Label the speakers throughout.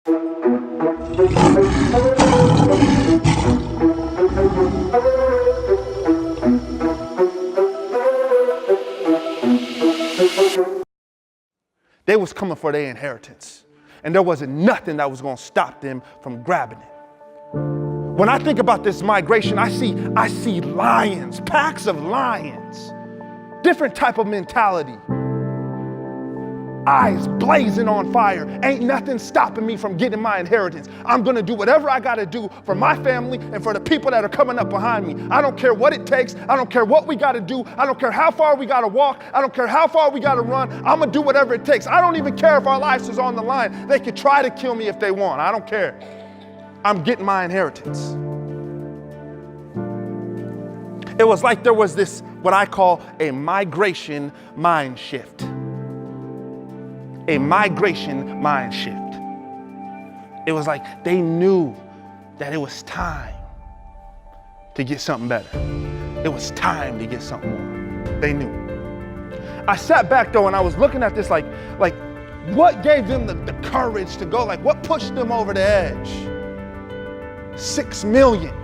Speaker 1: They was coming for their inheritance. And there wasn't nothing that was going to stop them from grabbing it. When I think about this migration, I see lions, packs of lions, different type of mentality. Eyes blazing on fire. Ain't nothing stopping me from getting my inheritance. I'm going to do whatever I got to do for my family and for the people that are coming up behind me. I don't care what it takes. I don't care what we got to do. I don't care how far we got to walk. I don't care how far we got to run. I'm going to do whatever it takes. I don't even care if our lives is on the line. They could try to kill me if they want. I don't care. I'm getting my inheritance. It was like there was this, what I call a migration mind shift. A migration mind shift. It was like they knew that it was time to get something better. It was time to get something more. They knew. I sat back though and I was looking at this like what gave them the courage to go? Like what pushed them over the edge? 6 million.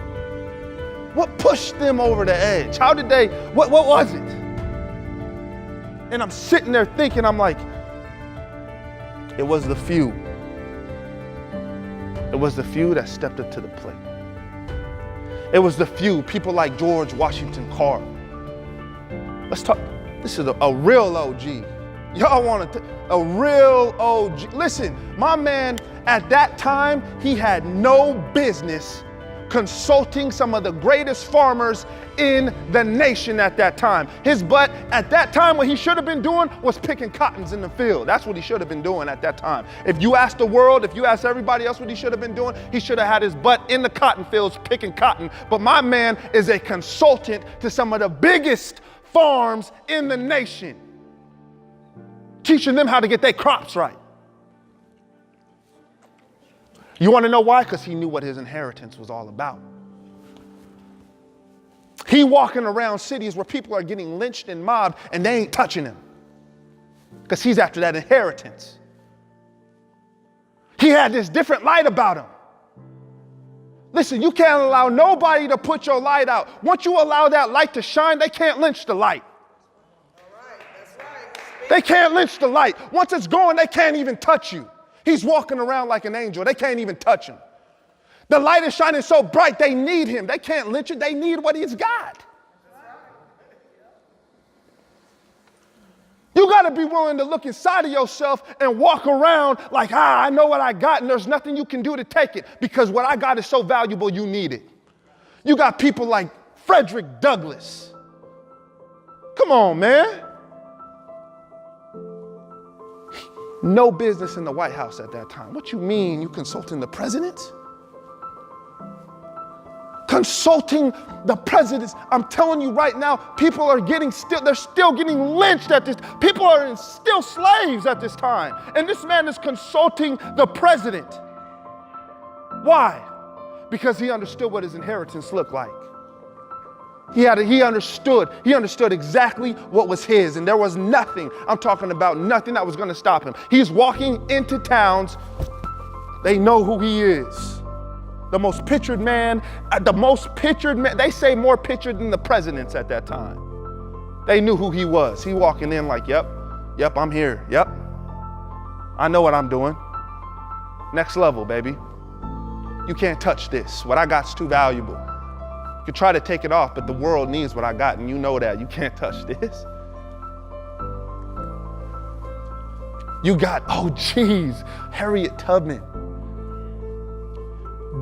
Speaker 1: What pushed them over the edge? How did they, what was it? And I'm sitting there thinking, I'm like, it was the few. It was the few that stepped up to the plate. It was the few, people like George Washington Carver. Let's talk, this is a real OG. Y'all want a real OG. Listen, my man, at that time, he had no business consulting some of the greatest farmers in the nation at that time. His butt at that time, what he should have been doing was picking cottons in the field. That's what he should have been doing at that time. If you ask the world, if you ask everybody else what he should have been doing, he should have had his butt in the cotton fields picking cotton. But my man is a consultant to some of the biggest farms in the nation, teaching them how to get their crops right. You want to know why? Because he knew what his inheritance was all about. He walking around cities where people are getting lynched and mobbed and they ain't touching him because he's after that inheritance. He had this different light about him. Listen, you can't allow nobody to put your light out. Once you allow that light to shine, they can't lynch the light.
Speaker 2: That's right.
Speaker 1: They can't lynch the light. Once it's going, they can't even touch you. He's walking around like an angel. They can't even touch him. The light is shining so bright, they need him. They can't lynch him. They need what he's got. You got to be willing to look inside of yourself and walk around like, I know what I got, and there's nothing you can do to take it because what I got is so valuable, you need it. You got people like Frederick Douglass. Come on, man. No business in the White House at that time. What you mean, you consulting the president? Consulting the president. I'm telling you right now, people are they're still getting lynched at this. People are still slaves at this time. And this man is consulting the president. Why? Because he understood what his inheritance looked like. He understood exactly what was his, and there was nothing, I'm talking about nothing that was going to stop him. He's walking into towns, they know who he is. The most pictured man, they say more pictured than the presidents at that time. They knew who he was. He walking in like, yep, I'm here, yep. I know what I'm doing. Next level, baby. You can't touch this. What I got's too valuable. You can try to take it off, but the world needs what I got, and you know that. You can't touch this. You got, Harriet Tubman.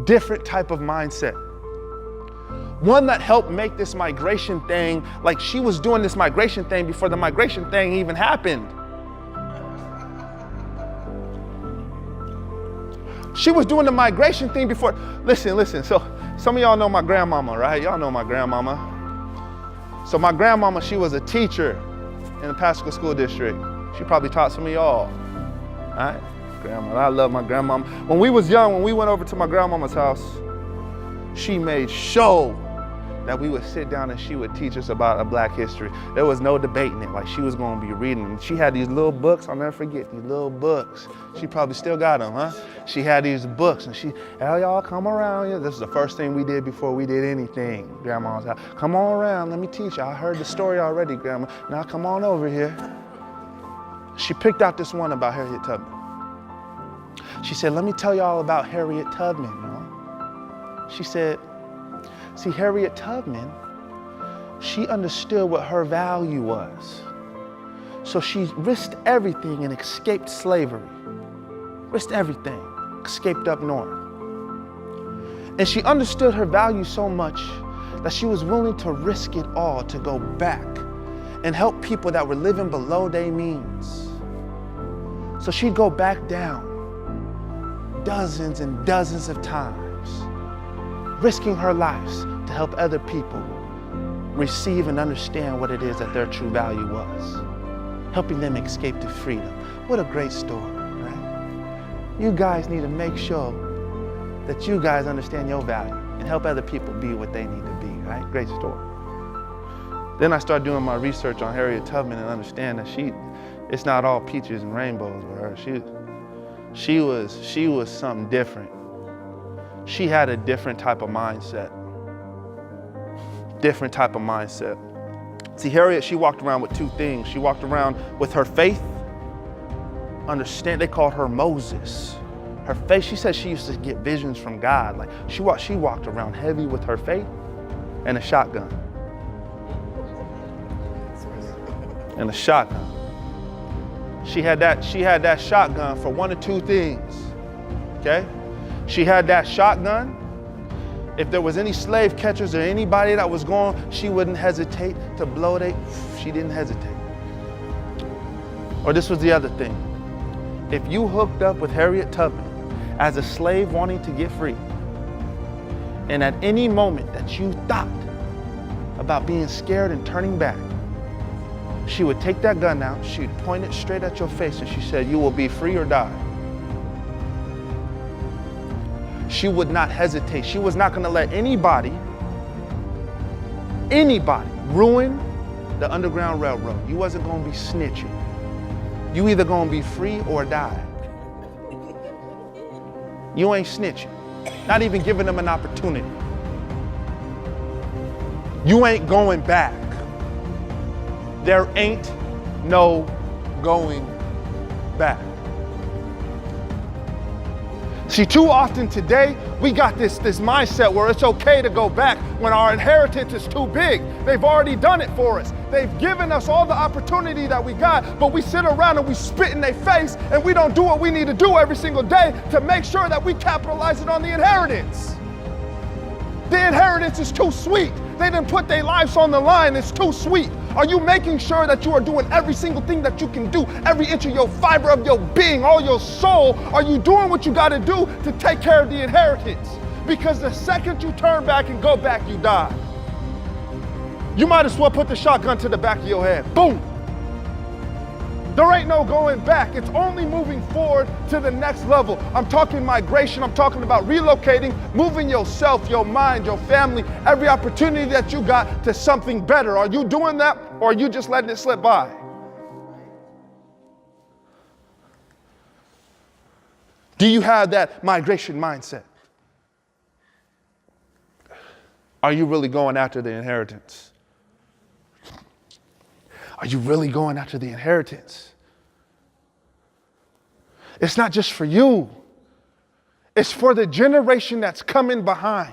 Speaker 1: Different type of mindset. One that helped make this migration thing, like she was doing this migration thing before the migration thing even happened. She was doing the migration thing before. Listen. So some of y'all know my grandmama, right? Y'all know my grandmama. So my grandmama, she was a teacher in the Pasco School District. She probably taught some of y'all, all right? Grandma, I love my grandmama. When we was young, when we went over to my grandmama's house, she made sure that we would sit down and she would teach us about a black history. There was no debating it. Like, she was going to be reading them. She had these little books. I'll never forget these little books. She probably still got them, huh? She had these books, and she, hey, y'all, come around here. This is the first thing we did before we did anything. Grandma's house. Come on around. Let me teach you. I heard the story already, Grandma. Now come on over here. She picked out this one about Harriet Tubman. She said, let me tell y'all about Harriet Tubman, you know? She said, see, Harriet Tubman, she understood what her value was. So she risked everything and escaped slavery. Risked everything, escaped up north. And she understood her value so much that she was willing to risk it all to go back and help people that were living below their means. So she'd go back down dozens and dozens of times, risking her lives to help other people receive and understand what it is that their true value was, helping them escape to freedom. What a great story, right? You guys need to make sure that you guys understand your value and help other people be what they need to be, right? Great story. Then I started doing my research on Harriet Tubman and understand that it's not all peaches and rainbows with her. She was something different. She had a different type of mindset. Different type of mindset. See, Harriet, she walked around with two things. She walked around with her faith. They called her Moses. Her faith, she said she used to get visions from God. Like, she walked around heavy with her faith and a shotgun. And a shotgun. She had that shotgun for one of two things, okay? She had that shotgun. If there was any slave catchers or anybody that was going, she wouldn't hesitate to blow she didn't hesitate. Or this was the other thing. If you hooked up with Harriet Tubman as a slave wanting to get free, and at any moment that you thought about being scared and turning back, she would take that gun out, she'd point it straight at your face, and she said, you will be free or die. She would not hesitate. She was not going to let anybody ruin the Underground Railroad. You wasn't going to be snitching. You either going to be free or die. You ain't snitching. Not even giving them an opportunity. You ain't going back. There ain't no going back. See, too often today, we got this mindset where it's okay to go back when our inheritance is too big. They've already done it for us. They've given us all the opportunity that we got, but we sit around and we spit in their face and we don't do what we need to do every single day to make sure that we capitalize it on the inheritance. The inheritance is too sweet. They didn't put their lives on the line. It's too sweet. Are you making sure that you are doing every single thing that you can do, every inch of your fiber of your being, all your soul? Are you doing what you got to do to take care of the inheritance? Because the second you turn back and go back, you die. You might as well put the shotgun to the back of your head. Boom. There ain't no going back. It's only moving forward to the next level. I'm talking migration. I'm talking about relocating, moving yourself, your mind, your family, every opportunity that you got to something better. Are you doing that, or are you just letting it slip by? Do you have that migration mindset? Are you really going after the inheritance? Are you really going after the inheritance? It's not just for you. It's for the generation that's coming behind.